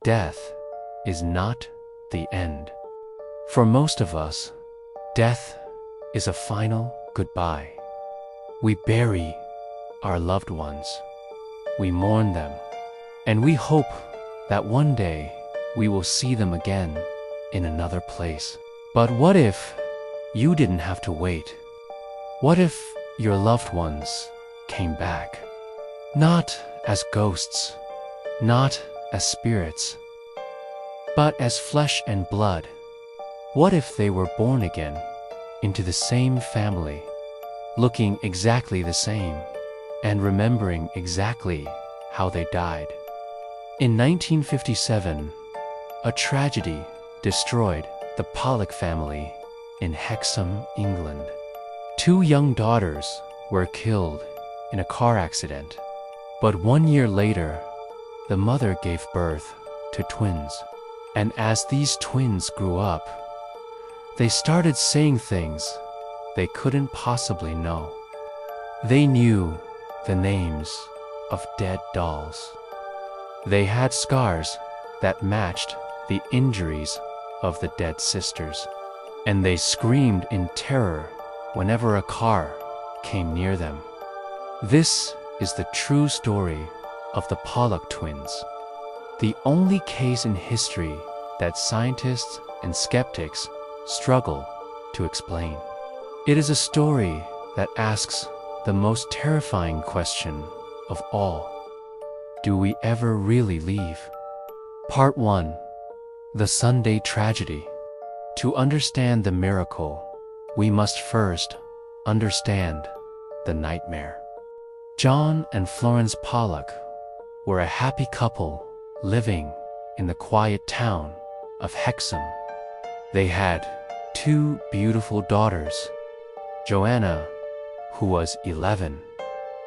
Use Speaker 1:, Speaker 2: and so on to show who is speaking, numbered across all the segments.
Speaker 1: death is not the end. For most of us, death is a final goodbye. We bury our loved ones, we mourn them, and we hope that one day we will see them again in another place. But what if you didn't have to wait? What if your loved ones came back? Not as ghosts, not as spirits, but as flesh and blood. What if they were born again into the same family, looking exactly the same and remembering exactly how they died? In 1957, a tragedy destroyed the Pollock family in Hexham, England. 2 young daughters were killed in a car accident, but 1 year later, the mother gave birth to twins. And as these twins grew up, they started saying things they couldn't possibly know. They knew the names of dead dolls. They had scars that matched the injuries of the dead sisters, and they screamed in terror whenever a car came near them. This is the true story of the Pollock twins, the only case in history that scientists and skeptics struggle to explain. It is a story that asks the most terrifying question of all: do we ever really leave? Part 1. The Sunday Tragedy. To understand the miracle, we must first understand the nightmare. John and Florence Pollock were a happy couple living in the quiet town of Hexham. They had 2 beautiful daughters, Joanna, who was 11,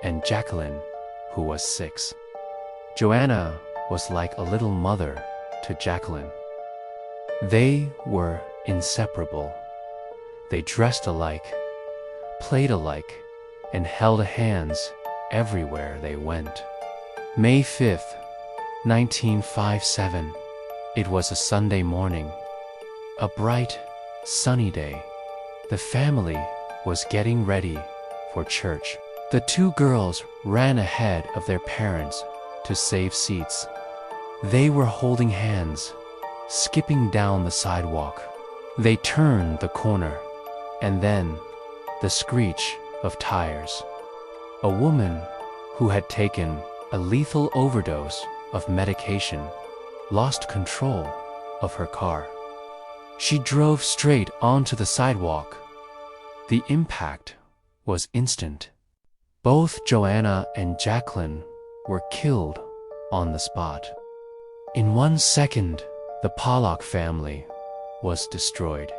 Speaker 1: and Jacqueline, who was 6. Joanna was like a little mother to Jacqueline. They were inseparable. They dressed alike, played alike, and held hands everywhere they went. May 5th, 1957. It was a Sunday morning. A bright, sunny day. The family was getting ready for church. The 2 girls ran ahead of their parents to save seats. They were holding hands, skipping down the sidewalk. They turned the corner, and then the screech of tires. A woman who had taken a lethal overdose of medication lost control of her car. She drove straight onto the sidewalk. The impact was instant. Both Joanna and Jacqueline were killed on the spot. In 1 second, the Pollock family was destroyed.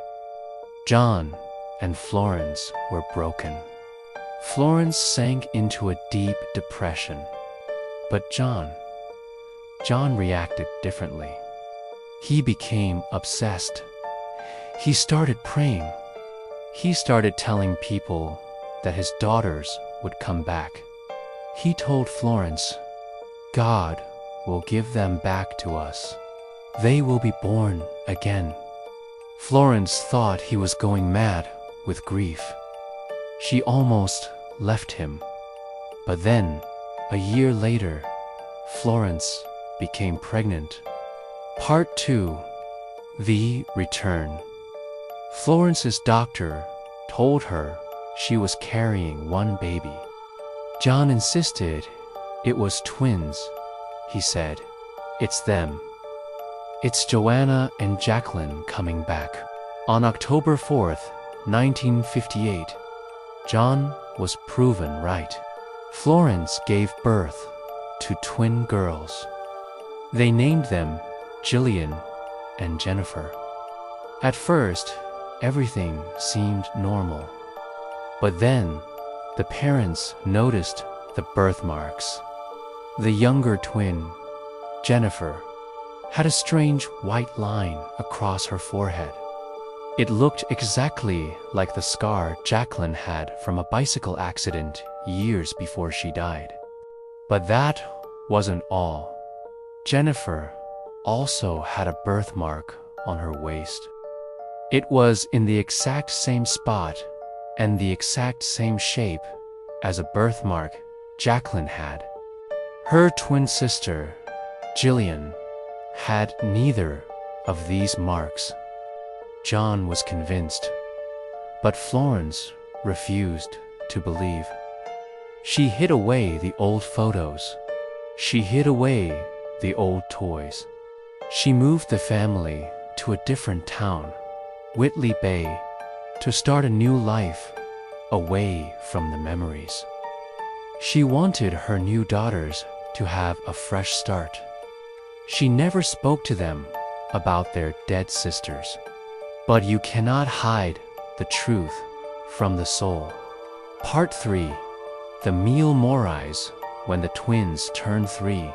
Speaker 1: John and Florence were broken. Florence sank into a deep depression. But John reacted differently. He became obsessed. He started praying. He started telling people that his daughters would come back. He told Florence, "God will give them back to us. They will be born again." Florence thought he was going mad with grief. She almost left him. But then, a year later, Florence became pregnant. Part 2. The Return. Florence's doctor told her she was carrying 1 baby. John insisted it was twins. He said, "It's them. It's Joanna and Jacqueline coming back." On October 4th, 1958, John was proven right. Florence gave birth to twin girls. They named them Jillian and Jennifer. At first, everything seemed normal. But then, the parents noticed the birthmarks. The younger twin, Jennifer, had a strange white line across her forehead. It looked exactly like the scar Jacqueline had from a bicycle accident years before she died. But that wasn't all. Jennifer also had a birthmark on her waist. It was in the exact same spot and the exact same shape as a birthmark Jacqueline had. Her twin sister, Jillian, had neither of these marks. John was convinced, but Florence refused to believe. She hid away the old photos. She hid away the old toys. She moved the family to a different town, Whitley Bay, to start a new life away from the memories. She wanted her new daughters to have a fresh start. She never spoke to them about their dead sisters. But you cannot hide the truth from the soul. Part 3. The meal Morais when the twins turned 3.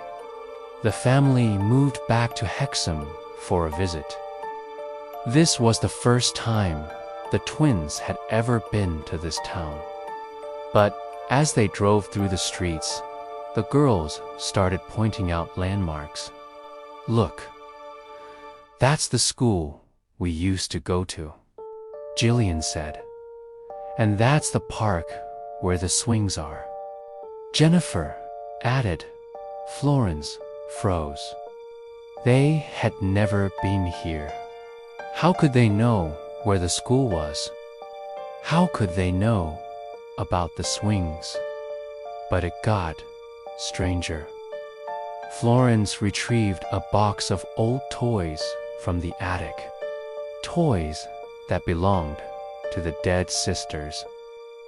Speaker 1: The family moved back to Hexham for a visit. This was the first time the twins had ever been to this town. But as they drove through the streets, the girls started pointing out landmarks. "Look, that's the school we used to go to," Jillian said. "And that's the park where the swings are," Jennifer added. Florence froze. They had never been here. How could they know where the school was? How could they know about the swings? But it got stranger. Florence retrieved a box of old toys from the attic. Toys that belonged to the dead sisters.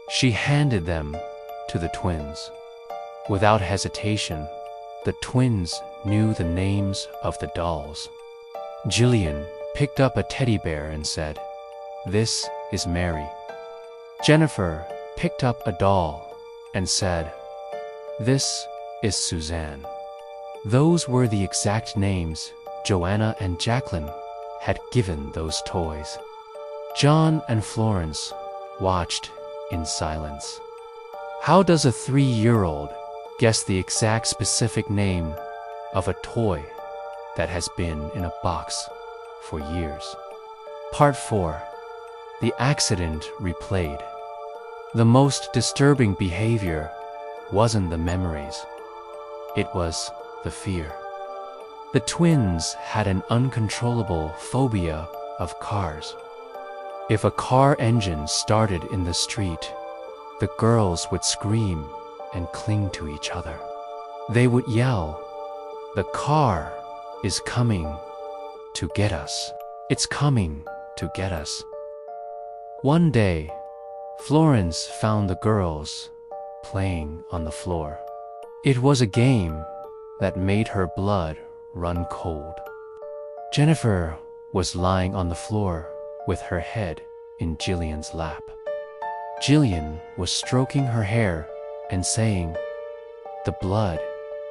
Speaker 1: She handed them to the twins. Without hesitation, the twins knew the names of the dolls. Jillian picked up a teddy bear and said, "This is Mary." Jennifer picked up a doll and said, "This is Suzanne." Those were the exact names Joanna and Jacqueline had given those toys. John and Florence watched in silence. How does a 3-year-old guess the exact specific name of a toy that has been in a box for years? Part 4. The accident replayed. The most disturbing behavior wasn't the memories. It was the fear. The twins had an uncontrollable phobia of cars. If a car engine started in the street, the girls would scream and cling to each other. They would yell, "The car is coming to get us. It's coming to get us." One day, Florence found the girls playing on the floor. It was a game that made her blood run cold. Jennifer was lying on the floor with her head in Jillian's lap. Jillian was stroking her hair and saying, "The blood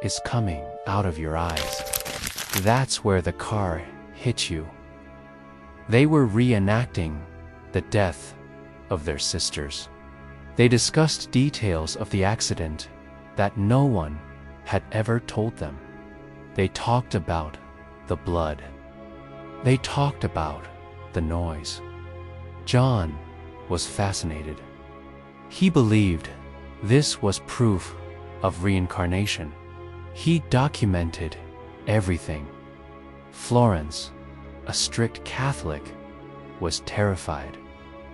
Speaker 1: is coming out of your eyes. That's where the car hit you." They were reenacting the death of their sisters. They discussed details of the accident that no one had ever told them. They talked about the blood. They talked about the noise. John was fascinated. He believed this was proof of reincarnation. He documented everything. Florence, a strict Catholic, was terrified.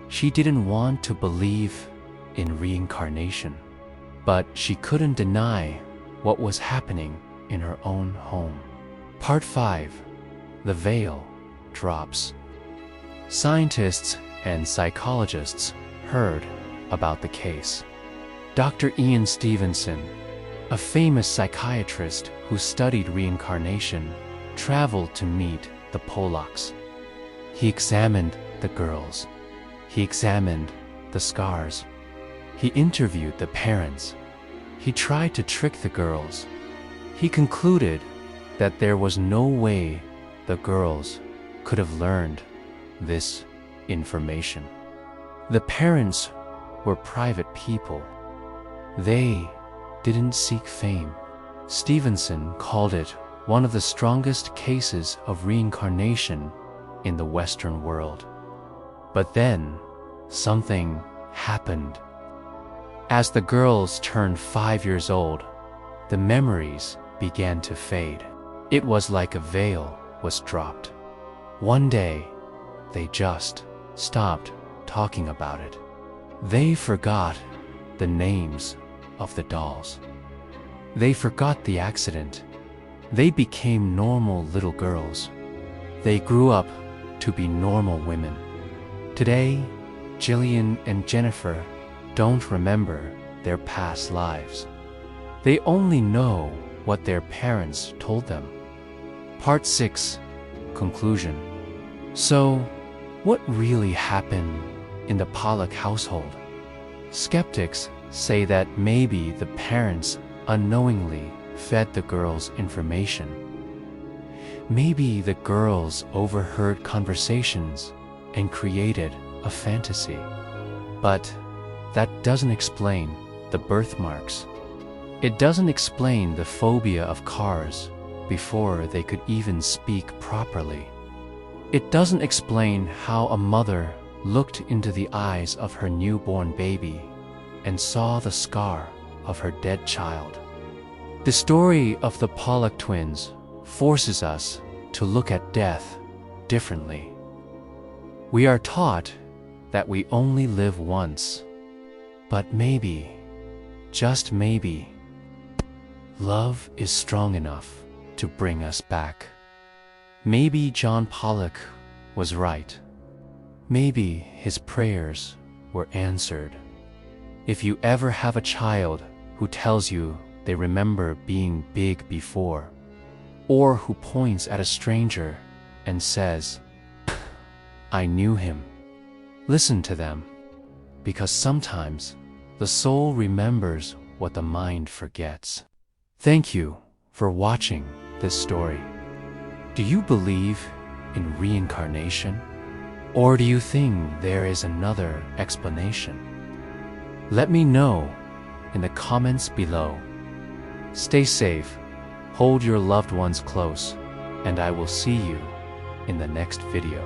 Speaker 1: She didn't want to believe in reincarnation, but she couldn't deny what was happening in her own home. Part 5. The veil drops. Scientists and psychologists heard about the case. Dr. Ian Stevenson, a famous psychiatrist who studied reincarnation, traveled to meet the Pollocks. He examined the girls. He examined the scars. He interviewed the parents. He tried to trick the girls. He concluded that there was no way the girls could have learned this information. The parents were private people. They didn't seek fame. Stevenson called it one of the strongest cases of reincarnation in the Western world. But then, something happened. As the girls turned 5 years old, the memories began to fade. It was like a veil was dropped. One day, they just stopped talking about it. They forgot the names of the dolls. They forgot the accident. They became normal little girls. They grew up to be normal women. Today, Jillian and Jennifer don't remember their past lives. They only know what their parents told them. Part 6, Conclusion. So, what really happened in the Pollock household? Skeptics say that maybe the parents unknowingly fed the girls information. Maybe the girls overheard conversations and created a fantasy. But that doesn't explain the birthmarks. It doesn't explain the phobia of cars before they could even speak properly. It doesn't explain how a mother looked into the eyes of her newborn baby and saw the scar of her dead child. The story of the Pollock twins forces us to look at death differently. We are taught that we only live once, but maybe, just maybe, love is strong enough to bring us back. Maybe John Pollock was right. Maybe his prayers were answered. If you ever have a child who tells you they remember being big before, or who points at a stranger and says, "I knew him," listen to them, because sometimes the soul remembers what the mind forgets. Thank you for watching this story. Do you believe in reincarnation? Or do you think there is another explanation? Let me know in the comments below. Stay safe, hold your loved ones close, and I will see you in the next video.